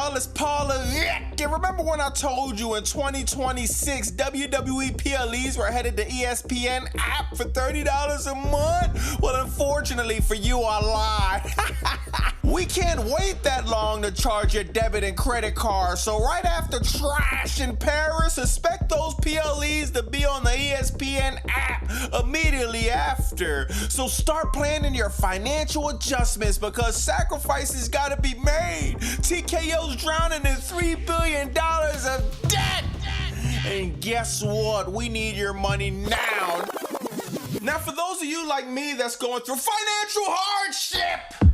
y'all? It's Paula Vick. And remember when I told you in 2026 WWE PLEs were headed to ESPN app for $30 a month? Well, unfortunately for you, I lied. We can't wait that long to charge your debit and credit cards. So right after Trash in Paris, expect those PLEs to be on the ESPN app immediately after. So start planning your financial adjustments because sacrifices gotta be made. TKO's drowning in $3 billion of debt. And guess what? We need your money now. Now, for those of you like me that's going through financial hardship,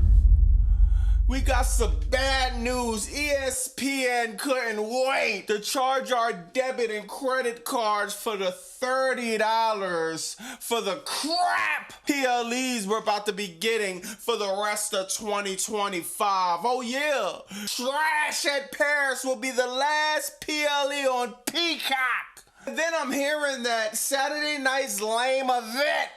we got some bad news. ESPN couldn't wait to charge our debit and credit cards for the $30 for the crap PLEs we're about to be getting for the rest of 2025. Oh yeah, Trash at Paris will be the last PLE on Peacock. And then I'm hearing that Saturday night's lame event,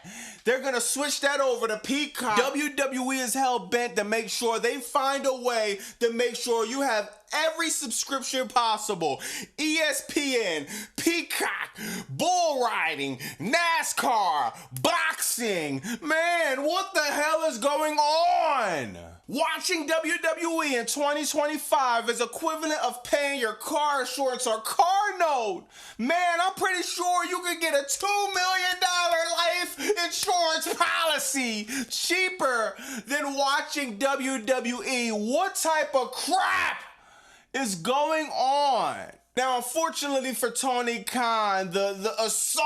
they're gonna switch that over to Peacock. WWE is hell-bent to make sure they find a way to make sure you have every subscription possible. ESPN, Peacock, bull riding, NASCAR, boxing. Man, what the hell is going on? Watching WWE in 2025 is equivalent of paying your car insurance or car note. Man, I'm pretty sure you could get a $2 million life insurance policy cheaper than watching WWE. What type of crap is going on? Now, unfortunately for Tony Khan, the assault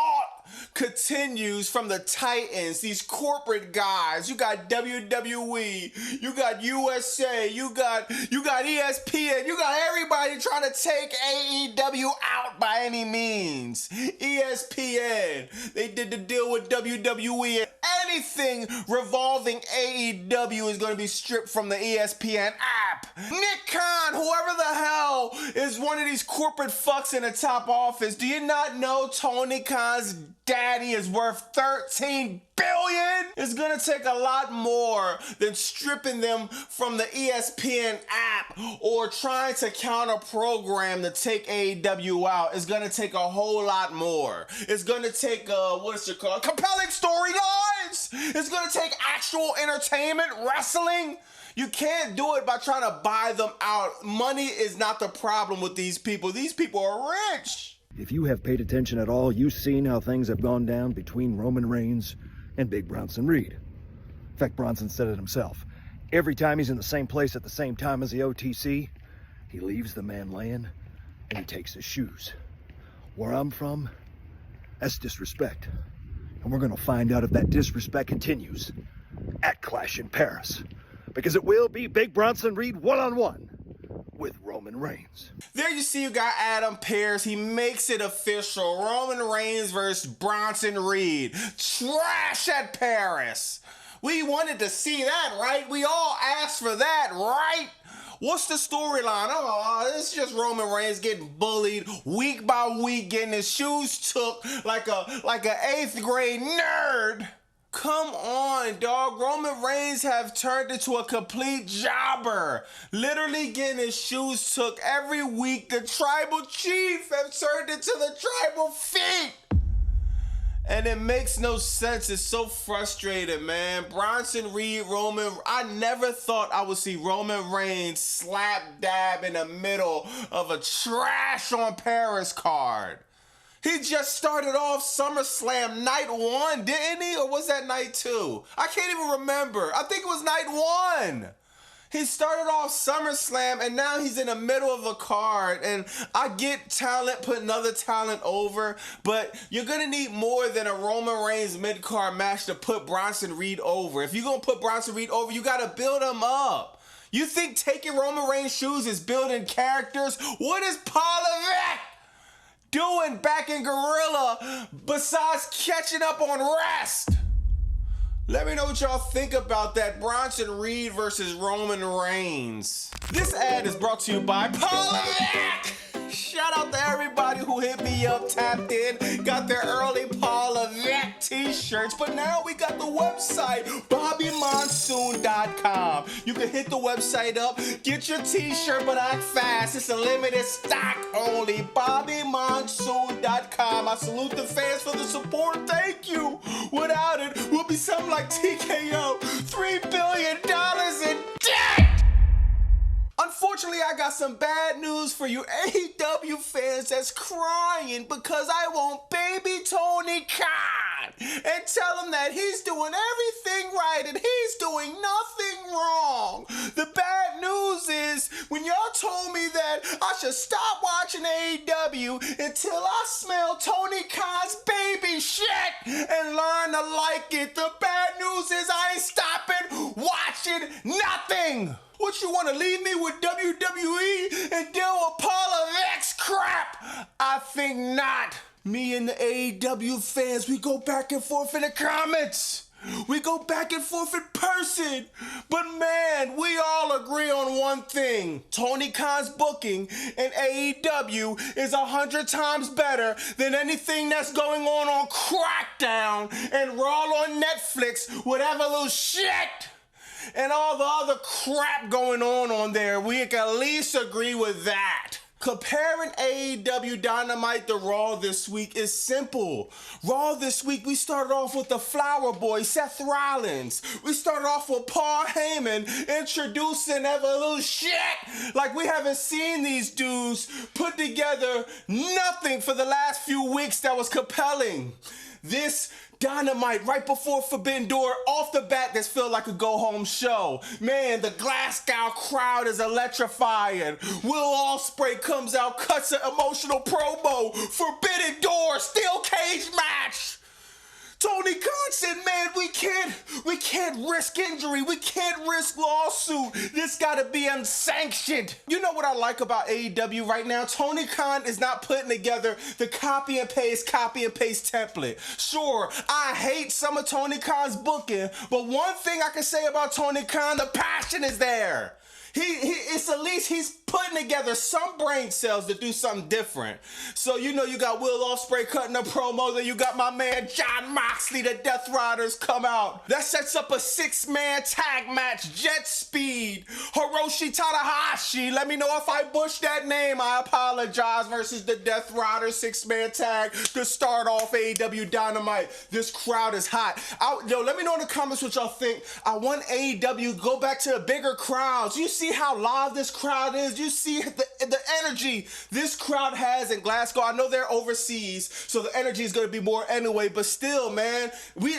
continues from the Titans, these corporate guys. You got WWE, you got USA, you got ESPN, you got everybody trying to take AEW out by any means. ESPN, they did the deal with WWE. Anything revolving AEW is going to be stripped from the ESPN app. Nick Khan, whoever the hell is one of these corporate fucks in the top office, do you not know Tony Khan's daddy is worth $13 billion? It's gonna take a lot more than stripping them from the ESPN app or trying to counter program to take AEW out. It's gonna take a whole lot more. It's gonna take compelling storylines. It's gonna take actual entertainment, wrestling. You can't do it by trying to buy them out. Money is not the problem with these people. These people are rich. If you have paid attention at all, you've seen how things have gone down between Roman Reigns and Big Bronson Reed. In fact, Bronson said it himself. Every time he's in the same place at the same time as the OTC, he leaves the man laying and he takes his shoes. Where I'm from, that's disrespect. And we're gonna find out if that disrespect continues at Clash in Paris. Because it will be Big Bronson Reed one-on-one with Roman Reigns. There you see, you got Adam Pearce. He makes it official. Roman Reigns versus Bronson Reed. Trash at Paris. We wanted to see that, right? We all asked for that, right? What's the storyline? Oh, it's just Roman Reigns getting bullied week by week, getting his shoes took like a 8th grade nerd. Come on, dog. Roman Reigns have turned into a complete jobber. Literally getting his shoes took every week. The tribal chief have turned into the tribal feet. And it makes no sense. It's so frustrating, man. Bronson Reed, I never thought I would see Roman Reigns slap dab in the middle of a Trash on Paris card. He just started off SummerSlam night 1, didn't he? Or was that night 2? I can't even remember. I think it was night 1. He started off SummerSlam and now he's in the middle of a card. And I get talent putting other talent over, but you're going to need more than a Roman Reigns mid-card match to put Bronson Reed over. If you're going to put Bronson Reed over, you got to build him up. You think taking Roman Reigns' shoes is building characters? What is Paula Vick doing back in Gorilla besides catching up on rest? Let me know what y'all think about that Bronson Reed versus Roman Reigns. This ad is brought to you by Paula Vick. Shout out to everybody who hit me up, tapped in, got their early Paula Vet t-shirts. But now we got the website, BobbyMonsoon.com. You can hit the website up, get your t-shirt, but act fast. It's a limited stock only. BobbyMonsoon.com. I salute the fans for the support. Thank you. Without it, we'll be something like TKO. $3 billion in debt. Unfortunately, I got some bad news for you AEW fans that's crying because I want baby Tony Khan and tell him that he's doing everything right and he's doing nothing wrong. The bad news is when y'all told me that I should stop watching AEW until I smell Tony Khan's baby shit and learn to like it. The bad news is I ain't stopping watching nothing. What, you want to leave me with WWE and deal with Paula X crap? I think not. Me and the AEW fans, we go back and forth in the comments. We go back and forth in person. But man, we all agree on one thing. Tony Khan's booking in AEW is 100 times better than anything that's going on Crackdown and Raw on Netflix, whatever little shit and all the other crap going on there. We can at least agree with that. Comparing AEW Dynamite to Raw this week is simple. Raw this week, we started off with the Flower Boy, Seth Rollins. We started off with Paul Heyman introducing Evolution. Like we haven't seen these dudes put together nothing for the last few weeks that was compelling. This Dynamite right before Forbidden Door, off the bat, this felt like a go-home show. Man, the Glasgow crowd is electrifying. Will Ospreay comes out, cuts an emotional promo. Forbidden Door, steel cage match. Tony Khan said, man, we can't risk injury. We can't risk lawsuit. This gotta be unsanctioned. You know what I like about AEW right now? Tony Khan is not putting together the copy and paste template. Sure, I hate some of Tony Khan's booking, but one thing I can say about Tony Khan, the passion is there. It's at least he's putting together some brain cells to do something different. So, you know, you got Will Ospreay cutting a promo, then you got my man Jon Moxley, the Death Riders come out. That sets up a 6-man tag match, Jet Speed, Hiroshi Tanahashi, let me know if I butchered that name, I apologize, versus the Death Riders 6-man tag to start off AEW Dynamite. This crowd is hot. Let me know in the comments what y'all think. I want AEW go back to the bigger crowds. You see how live this crowd is? You see the energy this crowd has in Glasgow. I know they're overseas, so the energy is going to be more anyway, but still, man,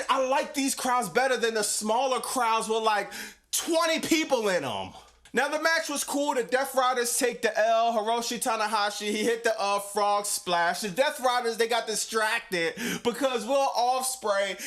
I like these crowds better than the smaller crowds with like 20 people in them. Now, the match was cool. The Death Riders take the L. Hiroshi Tanahashi, he hit the frog splash. The Death Riders, they got distracted because Will Ospreay,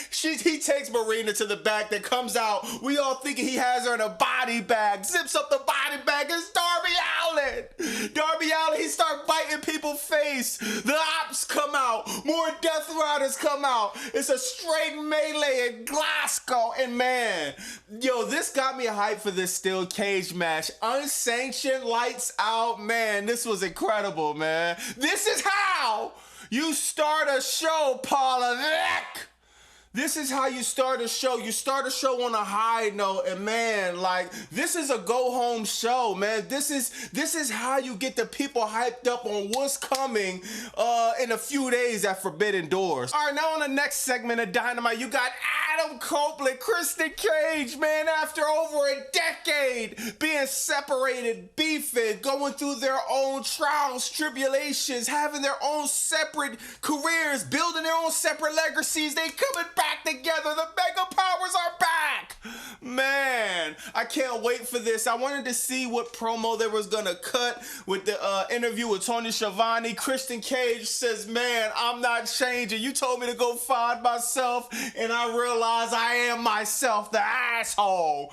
he takes Marina to the back that comes out. We all thinking he has her in a body bag. Zips up the body bag. It's Darby Allin. Darby Allin, he start biting people's face. The Ops come out. More Death Riders come out. It's a straight melee in Glasgow. And man, yo, this got me hyped for this steel cage match. Unsanctioned, lights out, man. This was incredible, man. This is how you start a show, Paula Vick. This is how you start a show. You start a show on a high note, and man, like, this is a go-home show, man. This is how you get the people hyped up on what's coming in a few days at Forbidden Doors. All right, now on the next segment of Dynamite, you got Adam Copeland, Christian Cage, man, after over a decade being separated, beefing, going through their own trials, tribulations, having their own separate careers, building their own separate legacies, they coming back together. The Mega Powers are back. Man, I can't wait for this. I wanted to see what promo they was gonna cut with the interview with Tony Schiavone. Christian Cage says, man, I'm not changing. You told me to go find myself, and I realize I am myself, the asshole.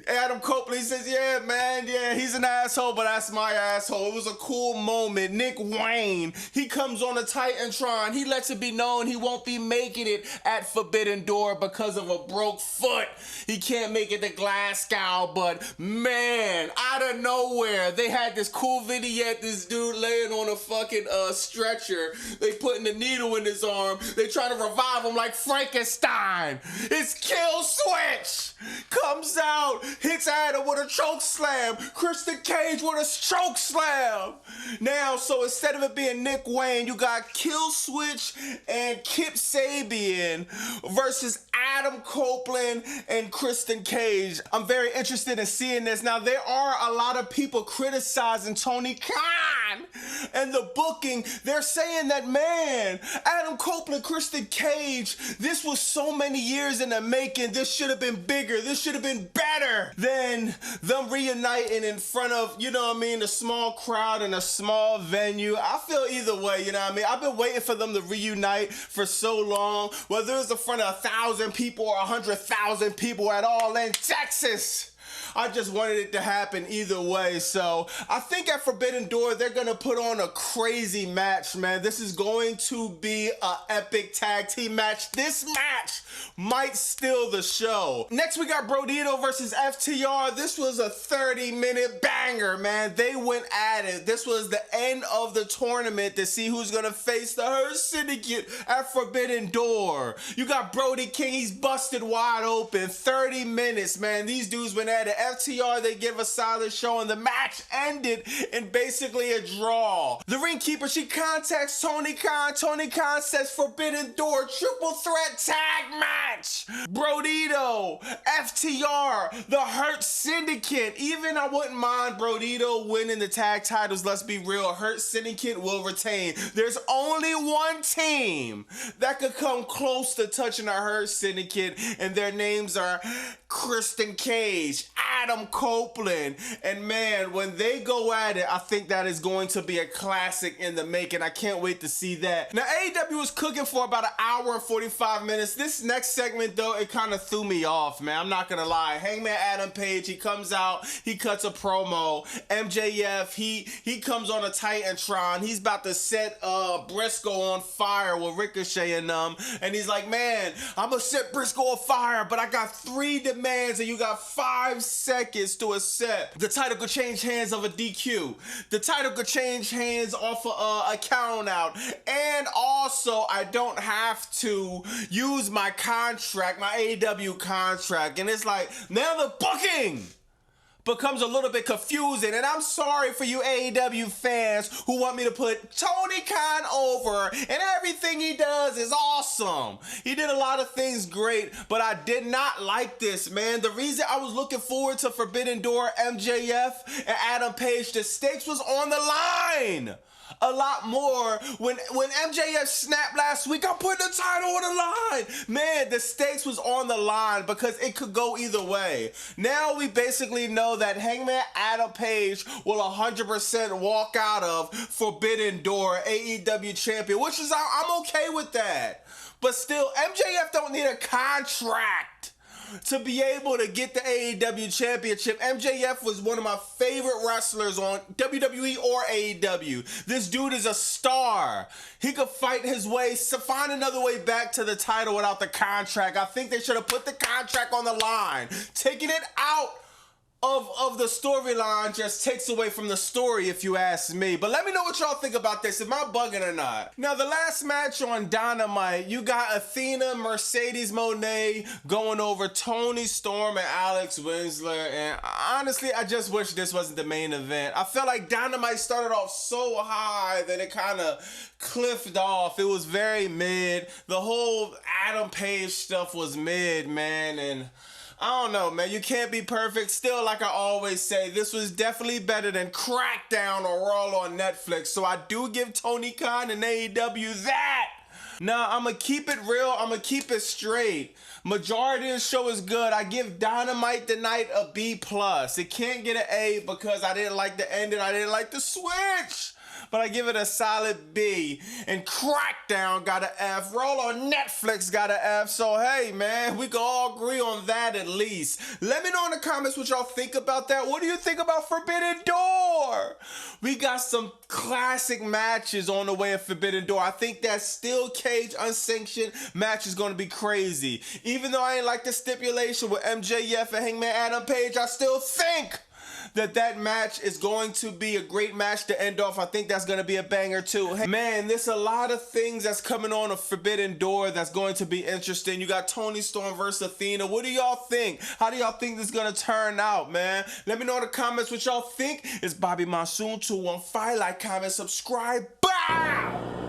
Adam Copeland says, yeah, man, yeah, he's an asshole, but that's my asshole. It was a cool moment. Nick Wayne, he comes on the Titantron. He lets it be known he won't be making it at Forbidden Door because of a broke foot. He can't make it to Glasgow, but man, out of nowhere, they had this cool vignette, this dude laying on a fucking stretcher. They putting the needle in his arm. They trying to revive him like Frankenstein. It's Kill Switch. Comes out, hits Adam with a choke slam. Christian Cage with a choke slam. Now, so instead of it being Nick Wayne, you got Kill Switch and Kip Sabian versus Adam Copeland and Christian Cage. I'm very interested in seeing this. Now, there are a lot of people criticizing Tony Khan and the booking. They're saying that, man, Adam Copeland, Christian Cage, this was so many years in the making. This should have been bigger. This should have been better than them reuniting in front of, you know what I mean, a small crowd in a small venue. I feel either way, you know what I mean? I've been waiting for them to reunite for so long, whether it's in front of 1,000 people or 100,000 people at all in Texas. I just wanted it to happen either way. So I think at Forbidden Door, they're going to put on a crazy match, man. This is going to be an epic tag team match. This match might steal the show. Next, we got Brodito versus FTR. This was a 30-minute banger, man. They went at it. This was the end of the tournament to see who's going to face the Hurt Syndicate at Forbidden Door. You got Brody King. He's busted wide open. 30 minutes, man. These dudes went at it. FTR, they give a solid show, and the match ended in basically a draw. The ring keeper, she contacts Tony Khan. Tony Khan says Forbidden Door triple threat tag match. Brodito, FTR, the Hurt Syndicate. Even I wouldn't mind Brodito winning the tag titles. Let's be real. Hurt Syndicate will retain. There's only one team that could come close to touching the Hurt Syndicate, and their names are Christian Cage, Adam Copeland, and man, when they go at it, I think that is going to be a classic in the making. I can't wait to see that. Now, AEW was cooking for about an hour and 45 minutes. This next segment, though, it kind of threw me off, man. I'm not gonna lie. Hangman Adam Page, he comes out, he cuts a promo. MJF, he comes on a Titantron. He's about to set Briscoe on fire with Ricochet and them, and he's like, man, I'm gonna set Briscoe on fire, but I got 3 demands, and you got 5 seconds to accept. The title could change hands of a DQ. The title could change hands off of a count out. And also, I don't have to use my contract, my AEW contract. And it's like, now the booking becomes a little bit confusing, and I'm sorry for you AEW fans who want me to put Tony Khan over, and everything he does is awesome. He did a lot of things great, but I did not like this, man. The reason I was looking forward to Forbidden Door, MJF, and Adam Page, the stakes was on the line a lot more. When MJF snapped last week, I put the title on the line. Man, the stakes was on the line because it could go either way. Now we basically know that Hangman Adam Page will 100% walk out of Forbidden Door AEW champion, which is, I'm okay with that. But still, MJF don't need a contract to be able to get the AEW championship. MJF was one of my favorite wrestlers on WWE or AEW. This dude is a star. He could fight his way, find another way back to the title without the contract. I think they should have put the contract on the line. Taking it out of the storyline just takes away from the story, if you ask me. But let me know what y'all think about this. Am I bugging or not? Now, the last match on Dynamite, you got Athena, Mercedes Moné going over Toni Storm and Alex Winsler. And honestly, I just wish this wasn't the main event. I felt like Dynamite started off so high that it kind of cliffed off. It was very mid. The whole Adam Page stuff was mid, man. And I don't know, man. You can't be perfect. Still, like I always say, this was definitely better than Crackdown or Raw on Netflix. So I do give Tony Khan and AEW that. Now, I'm going to keep it real. I'm going to keep it straight. Majority of the show is good. I give Dynamite Tonight a B+. It can't get an A because I didn't like the ending. I didn't like the switch. but I give it a solid B. And Crackdown got an F. Roll on Netflix got an F. So hey, man, we can all agree on that at least. Let me know in the comments what y'all think about that. What do you think about Forbidden Door? We got some classic matches on the way of Forbidden Door. I think that steel cage unsanctioned match is going to be crazy. Even though I ain't like the stipulation with MJF and Hangman Adam Page, I still think that match is going to be a great match to end off. I think that's going to be a banger too. Hey, man, there's a lot of things that's coming on a Forbidden Door that's going to be interesting. You got Toni Storm versus Athena. What do y'all think? How do y'all think this is going to turn out, man? Let me know in the comments what y'all think. It's Bobby Monsoon 215. Like, comment, subscribe. Bow!